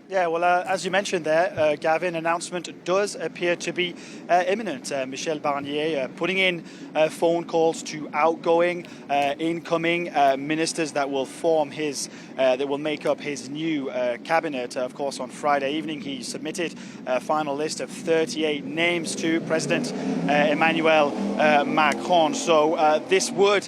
Yeah, well, as you mentioned there, Gavin, announcement does appear to be imminent. Michel Barnier putting in phone calls to outgoing, incoming ministers that will that will make up his new cabinet. Of course, on Friday evening, he submitted a final list of 38 names to President Emmanuel Macron. So this would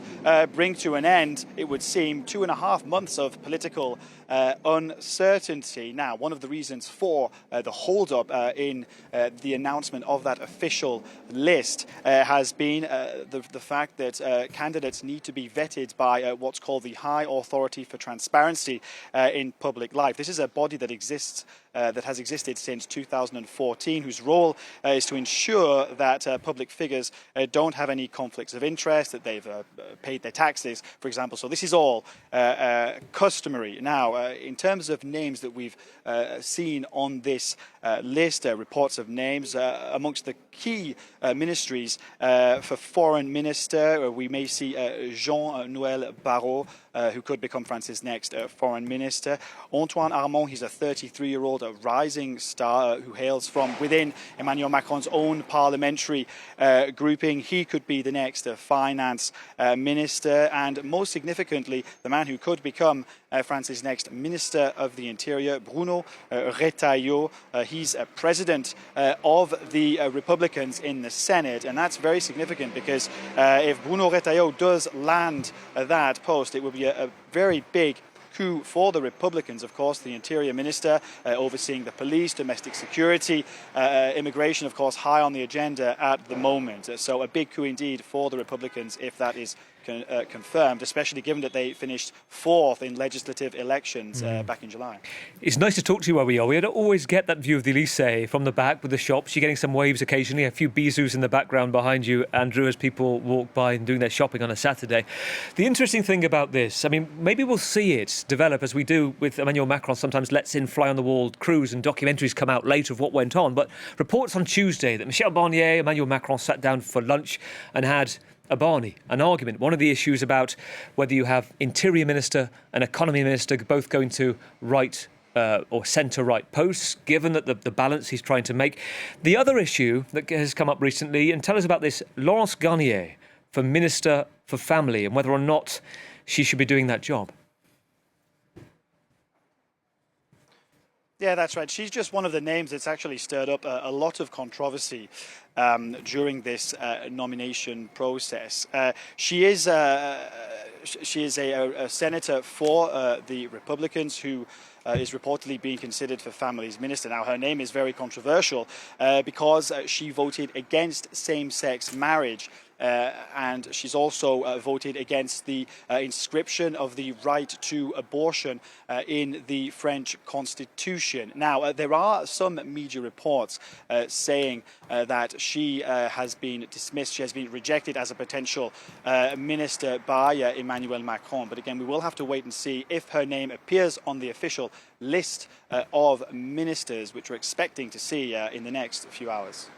bring to an end, it would seem, 2.5 months of political uncertainty. Now, one of the reasons for the hold-up in the announcement of that official list has been the fact that candidates need to be vetted by what's called the High Authority for Transparency in Public Life. This is a body that exists that has existed since 2014, whose role is to ensure that public figures don't have any conflicts of interest, that they've paid their taxes, for example. So this is all customary. Now, in terms of names that we've seen on this list, reports of names, amongst the key ministries for Foreign Minister, we may see Jean-Noël Barrot, who could become France's next Foreign Minister. Antoine Armand, he's a 33-year-old rising star who hails from within Emmanuel Macron's own parliamentary grouping. He could be the next Finance Minister, and most significantly, the man who could become France's next Minister of the Interior, Bruno Retailleau. He's a president of the Republicans in the Senate, and that's very significant because if Bruno Retailleau does land that post, it will be a very big coup for the Republicans. Of course, the Interior Minister overseeing the police, domestic security, immigration, of course, high on the agenda at the moment. So a big coup indeed for the Republicans if that is confirmed, especially given that they finished fourth in legislative elections back in July. It's nice to talk to you where we are. We don't always get that view of the Elysee from the back with the shops. You're getting some waves occasionally, a few bisous in the background behind you, Andrew, as people walk by and doing their shopping on a Saturday. The interesting thing about this, I mean, maybe we'll see it develop as we do with Emmanuel Macron sometimes lets in fly-on-the-wall crews and documentaries come out later of what went on. But reports on Tuesday that Michel Barnier, Emmanuel Macron sat down for lunch and had an argument. One of the issues about whether you have Interior Minister and Economy Minister both going to right or centre-right posts, given that the balance he's trying to make. The other issue that has come up recently, and tell us about this, Laurence Garnier for Minister for Family and whether or not she should be doing that job. Yeah, that's right. She's just one of the names that's actually stirred up a lot of controversy during this nomination process. She is a senator for the Republicans who is reportedly being considered for Families Minister. Now, her name is very controversial because she voted against same-sex marriage. And she's also voted against the inscription of the right to abortion in the French Constitution. Now, there are some media reports saying that she has been dismissed, she has been rejected as a potential minister by Emmanuel Macron. But again, we will have to wait and see if her name appears on the official list of ministers, which we're expecting to see in the next few hours.